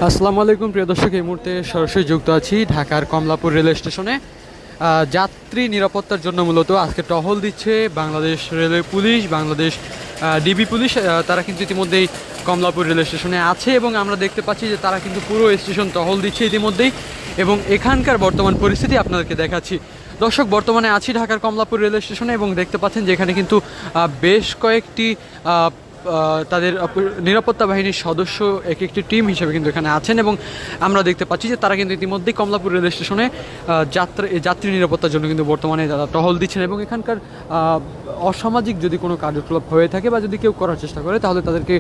আসসালামু আলাইকুম প্রিয় দর্শক, এই মুহূর্তে সরাসরি যুক্ত আছি ঢাকার কমলাপুর রেল স্টেশনে। যাত্রী নিরাপত্তার জন্য মূলত আজকে টহল দিচ্ছে Bangladesh railway police, Bangladesh DB police. তারা কিন্তু ইতিমধ্যেই কমলাপুর রেল স্টেশনে আছে এবং আমরা দেখতে পাচ্ছি যে তারা কিন্তু পুরো স্টেশন টহল দিচ্ছে ইতিমধ্যেই। এবং এখানকার বর্তমান পরিস্থিতি আপনাদেরকে দেখাচ্ছি। দর্শক, বর্তমানে আছি ঢাকার কমলাপুর রেল স্টেশনে এবং দেখতে পাচ্ছেন যে এখানে কিন্তু বেশ কয়েকটি তাদের নিরাপত্তা বাহিনীর সদস্য এক একটি টিম হিসেবে কিন্তু এখানে আছেন এবং আমরা দেখতে পাচ্ছি যে তারা কিন্তু ইতিমধ্যেই কমলাপুর রেল স্টেশনে যাত্রী নিরাপত্তার জন্য কিন্তু বর্তমানে তারা টহল দিচ্ছেন এবং এখানকার অসামাজিক যদি কোনো কার্যকলাপ হয়ে থাকে বা যদি কেউ করার চেষ্টা করে তাহলে তাদেরকে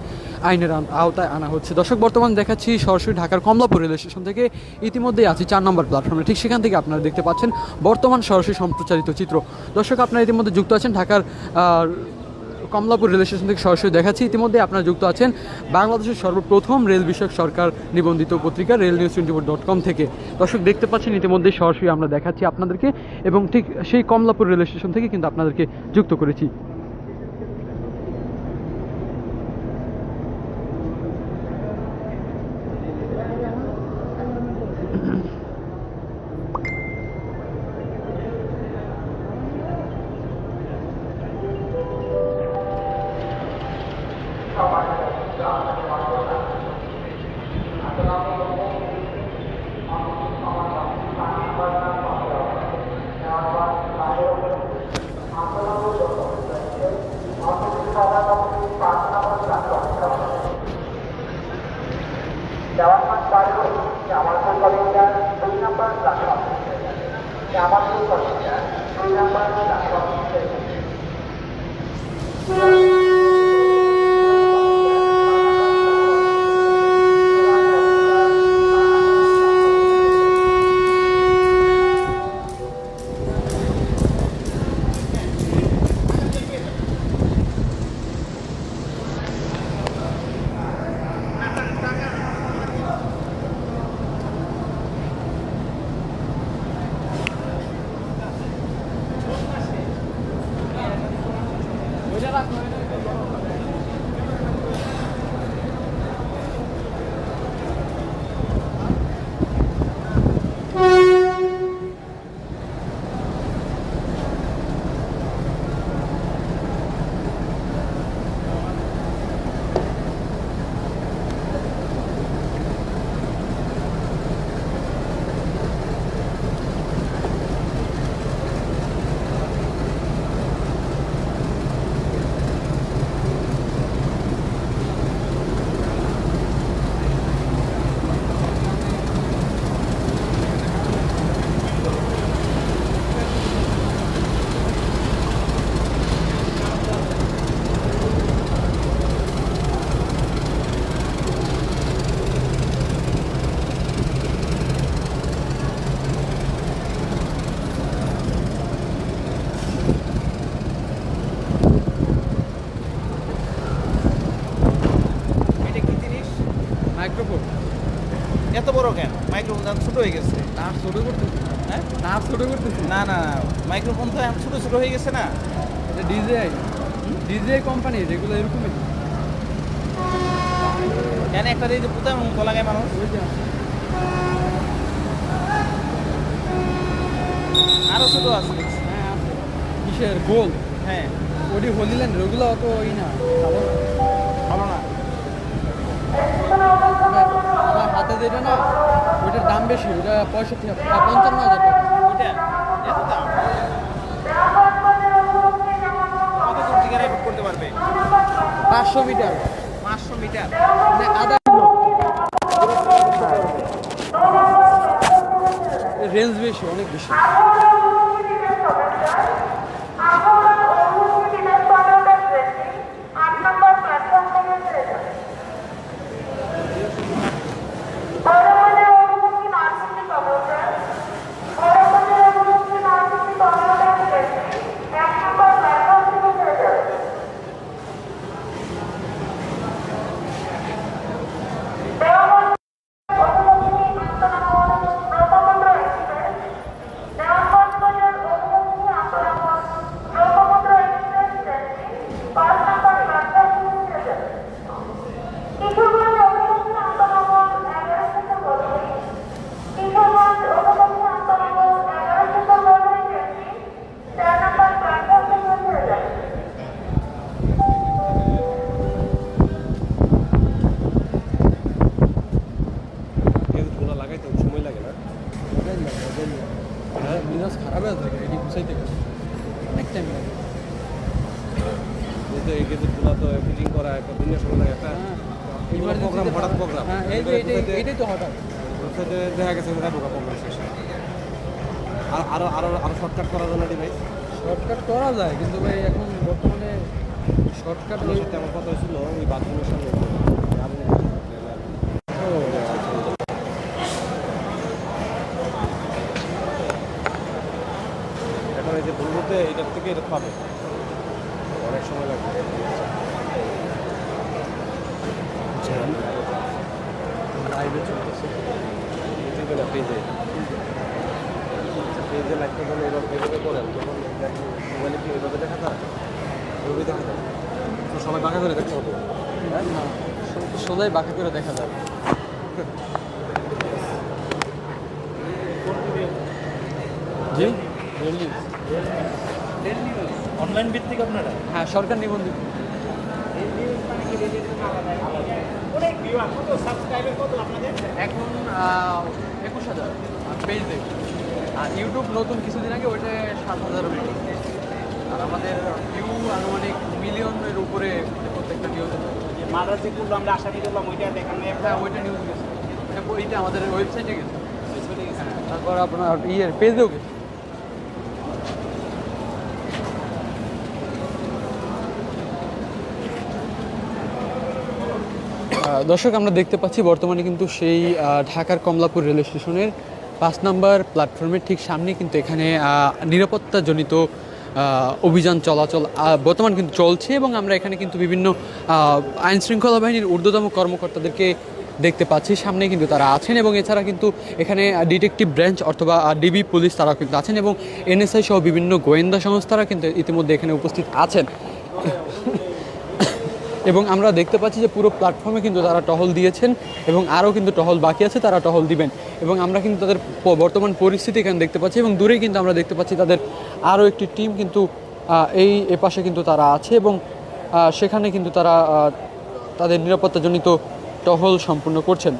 আইনের আওতায় আনা হচ্ছে। দর্শক, বর্তমান দেখাচ্ছি সরাসরি ঢাকার কমলাপুর রেল স্টেশন থেকে। ইতিমধ্যেই আছি 4 নম্বর প্ল্যাটফর্মে, ঠিক সেখান থেকে আপনারা দেখতে পাচ্ছেন বর্তমান সরাসরি সম্প্রচারিত চিত্র। দর্শক, আপনারা ইতিমধ্যে যুক্ত আছেন ঢাকার কমলাপুর রেল স্টেশন থেকে সরাসরি দেখাচ্ছি। ইতিমধ্যে আপনারা যুক্ত আছেন বাংলাদেশের সর্বপ্রথম রেল বিষয়ক সরকার নিবন্ধিত পত্রিকা RailNews24.com থেকে। দর্শক, দেখতে পাচ্ছেন ইতিমধ্যে সরাসরি আমরা দেখাচ্ছি আপনাদেরকে এবং ঠিক সেই কমলাপুর রেল স্টেশন থেকে কিন্তু আপনাদেরকে যুক্ত করেছি। মাইক্রোফোন এত বড় কেন? মাইক্রোফোন তো ছোট হয়ে গেছে। তার ছোট করতেছি, হ্যাঁ, তার ছোট করতেছি না না না, মাইক্রোফোন তো এখন ছোট ছোট হয়ে গেছে না। এটা ডিজিআই কোম্পানি, যেগুলো এরকমই। কেন একটা দিয়ে যে পুতায় মুখ লাগায় মানুষ। আরো ছোট আছে দেখছি। হ্যাঁ আছে। কিসের গোল? হ্যাঁ, ওটি হোলিল্যান্ড, ওগুলো অত ওই না, ভালো না। ভালো না। আমার হাতে যেটা না, ওইটার দাম বেশি, ওটা 55,000 টাকা। ওইটা এত দাম? কত দূর থেকে রাইড করতে পারবে? 500 মিটার, 500 মিটার। মানে আধা কিলো। রেঞ্জ বেশি, অনেক বেশি। প্রোগ্রাম হঠাৎ প্রোগ্রাম হ্যাঁ, এই যে এটাই তো হঠাৎ। দেখা গেছে ঢোকা প্রোগ্রাম শেষ। আর আরো আরো আরো শর্টকাট করার জন্য ডিভাইস শর্টকাট করা যায়, কিন্তু ভাই এখন বর্তমানে শর্টকাট আপনার সাথে আমার কথা হয়েছিল ওই বাথরুমের সামনে এখন এই যে বলতে এটার থেকে এটা পাবে অনেক সময় লাগবে। লাইভে চলতেছে। পেজে পেজে লাগতে গেলে এভাবে করেন তখন মোবাইলে কি এভাবে দেখা যায়, ওইভাবে দেখা যায় তো সবাই বাঁকা করে দেখতে হতো। না, সোজাই বাঁকা করে দেখা যাবে। জি, অনলাইন ভিত্তিক আপনারা? হ্যাঁ, সরকার নিবন্ধিত। এখন 21,000 পেজ দেখি। আর ইউটিউব নতুন কিছুদিন আগে ওইটা 7,000 আর আমাদের ভিউ আনুমানিক মিলিয়নের উপরে প্রত্যেকটা নিউজ। মাদ্রাজ যে করলো আমরা আশা করলাম ওইটা দেখানো হ্যাঁ, ওইটা নিউজ গেছে, ওইটা আমাদের ওয়েবসাইটে গেছে। হ্যাঁ, তারপর আপনার ইয়ের পেজেও গেছে। দর্শক, আমরা দেখতে পাচ্ছি বর্তমানে কিন্তু সেই ঢাকার কমলাপুর রেল স্টেশনের 5 নম্বর প্ল্যাটফর্মের ঠিক সামনে কিন্তু এখানে নিরাপত্তাজনিত অভিযান চলাচল বর্তমান কিন্তু চলছে, এবং আমরা এখানে কিন্তু বিভিন্ন আইন শৃঙ্খলা বাহিনীর ঊর্ধ্বতম কর্মকর্তাদেরকে দেখতে পাচ্ছি। সামনে কিন্তু তারা আছেন, এবং এছাড়া কিন্তু এখানে ডিটেকটিভ ব্রাঞ্চ অথবা ডিবি পুলিশ তারাও কিন্তু আছেন, এবং এনএসআই সহ বিভিন্ন গোয়েন্দা সংস্থারা কিন্তু ইতিমধ্যে এখানে উপস্থিত আছেন। এবং আমরা দেখতে পাচ্ছি যে পুরো প্ল্যাটফর্মে কিন্তু তারা টহল দিয়েছেন, এবং আরও কিন্তু টহল বাকি আছে, তারা টহল দিবেন। এবং আমরা কিন্তু তাদের বর্তমান পরিস্থিতি এখানে দেখতে পাচ্ছি, এবং দূরেই কিন্তু আমরা দেখতে পাচ্ছি তাদের আরও একটি টিম কিন্তু এই এপাশে কিন্তু তারা আছে, এবং সেখানে কিন্তু তারা তাদের নিরাপত্তাজনিত টহল সম্পূর্ণ করছেন।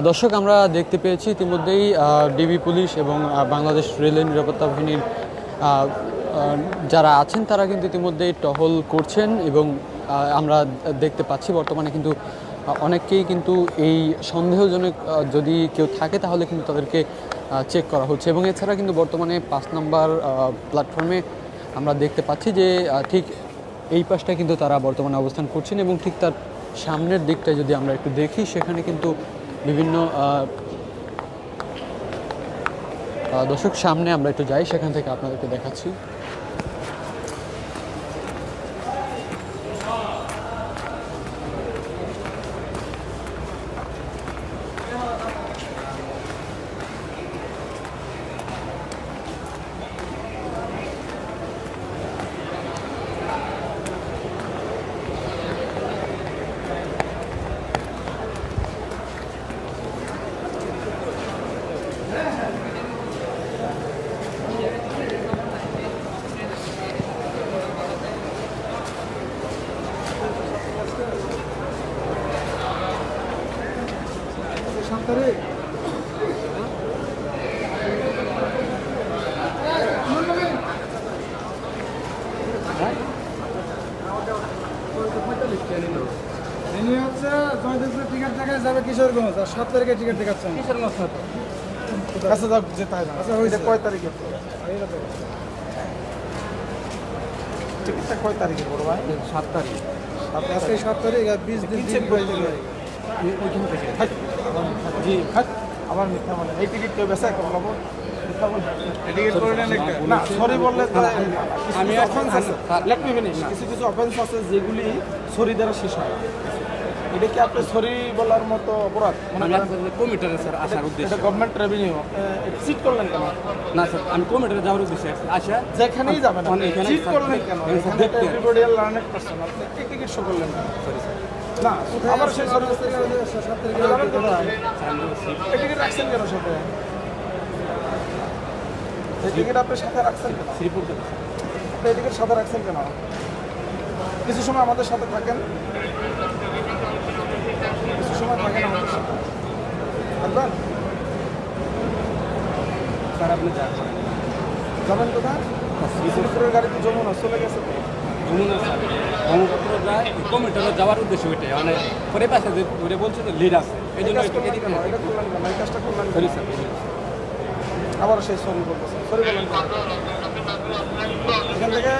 দর্শক, আমরা দেখতে পেয়েছি ইতিমধ্যেই ডিবি পুলিশ এবং বাংলাদেশ রেলের নিরাপত্তা বাহিনীর যারা আছেন তারা কিন্তু ইতিমধ্যেই টহল করছেন, এবং আমরা দেখতে পাচ্ছি বর্তমানে কিন্তু অনেককেই কিন্তু এই সন্দেহজনক যদি কেউ থাকে তাহলে কিন্তু তাদেরকে চেক করা হচ্ছে। এবং এছাড়া কিন্তু বর্তমানে 5 নম্বর প্ল্যাটফর্মে আমরা দেখতে পাচ্ছি যে ঠিক এই পাশটা কিন্তু তারা বর্তমানে অবস্থান করছেন, এবং ঠিক তার সামনের দিকটা যদি আমরা একটু দেখি সেখানে কিন্তু বিভিন্ন দর্শক সামনে আমরা একটু যাই, সেখান থেকে আপনাদেরকে দেখাচ্ছি। তারিখ ইনি হচ্ছে জয়দেবপুর টিকিট দেখায় যাবে কিশোরগঞ্জ আর 7 তারিখে টিকিট দেখাচ্ছে কিশোরগঞ্জ আচ্ছা যাক যে তাই না আচ্ছা হয়েছে কয় তারিখে টিকিটটা কয় তারিখে বড় ভাই 7 তারিখ আজকে 7 তারিখ আর 20 দিন চেক করে দিলে ওইখান থেকে জি আবার মিথ্যা বলে এই টিকিট কেউ বেচা করে নেবো মিথ্যা বলে টিকিট করে নেন না সরি বললে তো আমি অফেন্স আছে লেট মি ফিনিশ কিছু কিছু অফেন্স আছে যেগুলি সরি দ্বারা শেষ হয় এটা কি আপনি সরি বলার মতো অপরাধ মানে কমিটারে স্যার আসার উদ্দেশ্যে এটা গভর্নমেন্ট রেভিনিউ চিট করলেন কেন না স্যার আমি কমিটারে যাওয়ার উদ্দেশ্যে আসা যেখানেই যাবেন এখানে চিট করলেন কেন স্যার এখানে এভরিবডি লার্নেড পারসন আপনি টিকিট শো করলেন সরি স্যার না আবার সেই সরি টিকিট রাখছেন কেন সাথে এই টিকিট আপনি সাথে রাখছেন কেন শ্রীপুরতে আপনি এই টিকিট সাথে রাখছেন কেন কিছু সময় আমাদের সাথে থাকেন কিছু সময় থাকেন আমাদের সাথে থাকবেন স্যার আপনি যাবেন কোথায় শ্রীপুরের গাড়িতে যমুনা চলে গেছে তো যমুনা স্যার ব্রহ্মপুত্র যায় কমিটারে যাওয়ার উদ্দেশ্যে ওইটাই মানে পরে পাশে যে ওটা বলছে তো লিড আছে এই জন্য এটা করলেন কেন এটা করলেন কেন এই কাজটা করলেন কেন? সরি স্যার আবার সেই সরি বলতেছেন সরি বলেন কেন? এখান থেকে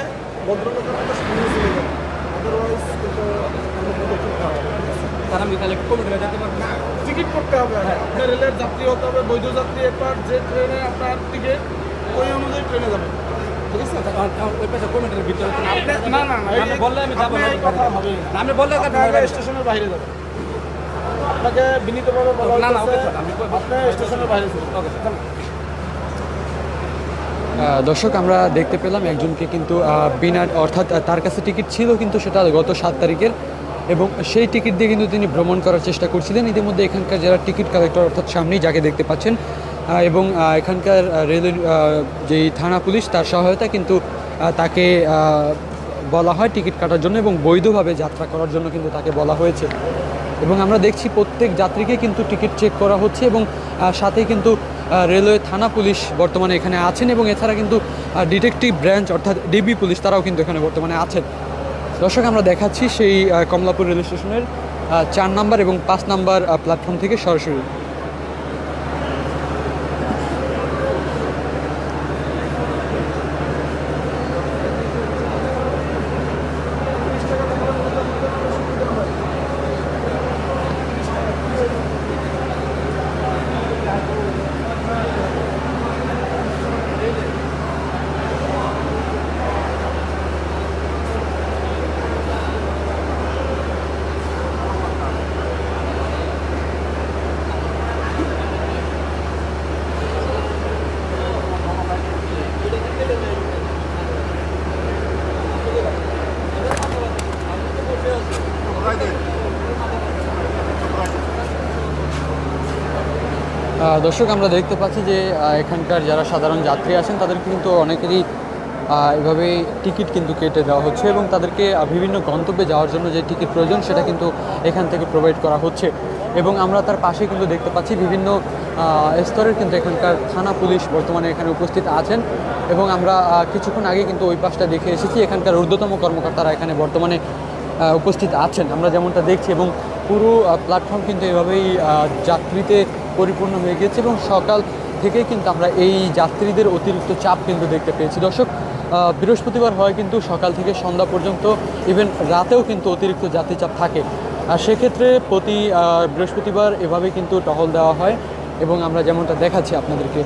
ভদ্রলোকের মতো শুনে চলে যাবেন আদারওয়াইজ কিন্তু আমাদের পদক্ষেপ নেওয়া হবে। স্যার আমি তাহলে কমিটারে যেতে পারবো না টিকিট করতে হবে আপনার রেলের যাত্রী হতে হবে বৈধ যাত্রী একবার যে ট্রেনে আপনার টিকিট ওই অনুযায়ী ট্রেনে যাবেন ঠিক আছে ওই পাশে কমিটারের ভিতরে তো না না না না আপনি বললে আমি যাবো আপনি এই কথা হবে না আপনি বললে আপনি আগে স্টেশনের বাইরে যাবেন আপনাকে বিনীতভাবে বলা না, না, হচ্ছে ওকে স্যার, আমি আপনি স্টেশনের বাইরে যাবেন ওকে স্যার দর্শক আমরা দেখতে পেলাম একজনকে কিন্তু বিনা অর্থাৎ তার কাছে টিকিট ছিল কিন্তু সেটা গত 7 তারিখের এবং সেই টিকিট দিয়ে কিন্তু তিনি ভ্রমণ করার চেষ্টা করছিলেন ইতিমধ্যে এখানকার যারা টিকিট কালেক্টর অর্থাৎ সামনেই যাকে দেখতে পাচ্ছেন এবং এখানকার রেলের যেই থানা পুলিশ তার সহায়তা কিন্তু তাকে বলা হয় টিকিট কাটার জন্য এবং বৈধভাবে যাত্রা করার জন্য কিন্তু তাকে বলা হয়েছে এবং আমরা দেখছি প্রত্যেক যাত্রীকে কিন্তু টিকিট চেক করা হচ্ছে এবং সাথেই কিন্তু রেলওয়ে থানা পুলিশ বর্তমানে এখানে আছেন এবং এছাড়া কিন্তু ডিটেকটিভ ব্রাঞ্চ অর্থাৎ ডিবি পুলিশ তারাও কিন্তু এখানে বর্তমানে আছেন দর্শক আমরা দেখাচ্ছি সেই কমলাপুর রেল স্টেশনের 4 নম্বর এবং 5 নম্বর প্ল্যাটফর্ম থেকে সরাসরি দর্শক আমরা দেখতে পাচ্ছি যে এখানকার যারা সাধারণ যাত্রী আছেন তাদেরকে কিন্তু অনেকেরই এভাবে টিকিট কিন্তু কেটে দেওয়া হচ্ছে এবং তাদেরকে বিভিন্ন গন্তব্যে যাওয়ার জন্য যে টিকিট প্রয়োজন সেটা কিন্তু এখান থেকে প্রোভাইড করা হচ্ছে এবং আমরা তার পাশে কিন্তু দেখতে পাচ্ছি বিভিন্ন স্তরের কিন্তু এখানকার থানা পুলিশ বর্তমানে এখানে উপস্থিত আছেন এবং আমরা কিছুক্ষণ আগে কিন্তু ওই পাশটা দেখে এসেছি এখানকার ঊর্ধ্বতম কর্মকর্তারা এখানে বর্তমানে উপস্থিত আছেন আমরা যেমনটা দেখছি এবং পুরো প্ল্যাটফর্ম কিন্তু এভাবেই যাত্রীতে পরিপূর্ণ হয়ে গিয়েছে এবং সকাল থেকেই কিন্তু আমরা এই যাত্রীদের অতিরিক্ত চাপ কিন্তু দেখতে পেয়েছি দর্শক বৃহস্পতিবার হয় কিন্তু সকাল থেকে সন্ধ্যা পর্যন্ত ইভেন রাতেও কিন্তু অতিরিক্ত যাত্রী চাপ থাকে আর সেক্ষেত্রে প্রতি বৃহস্পতিবার এভাবে কিন্তু টহল দেওয়া হয় এবং আমরা যেমনটা দেখাচ্ছি আপনাদেরকে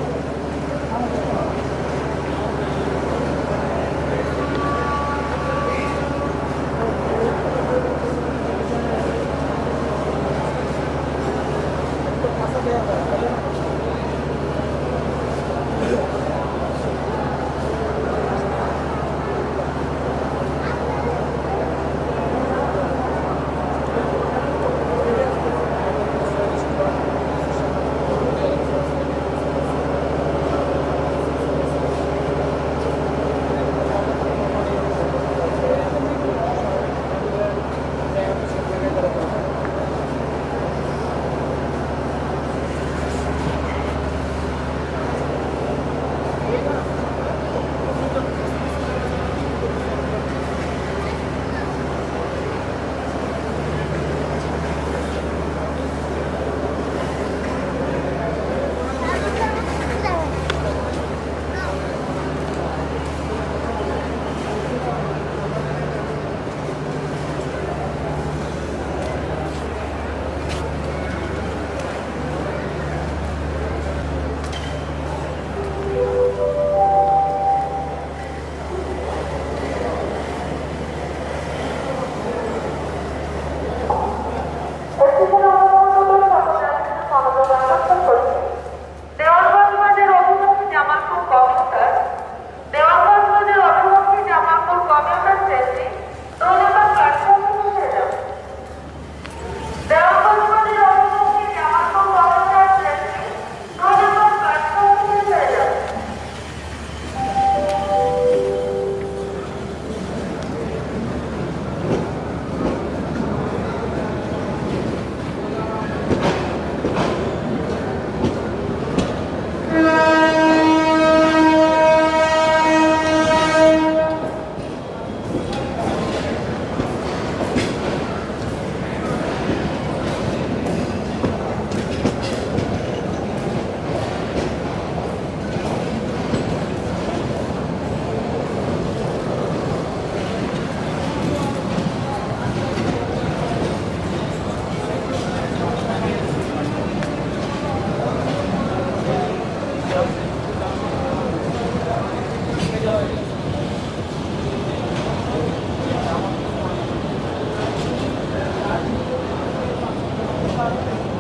আসসালাম।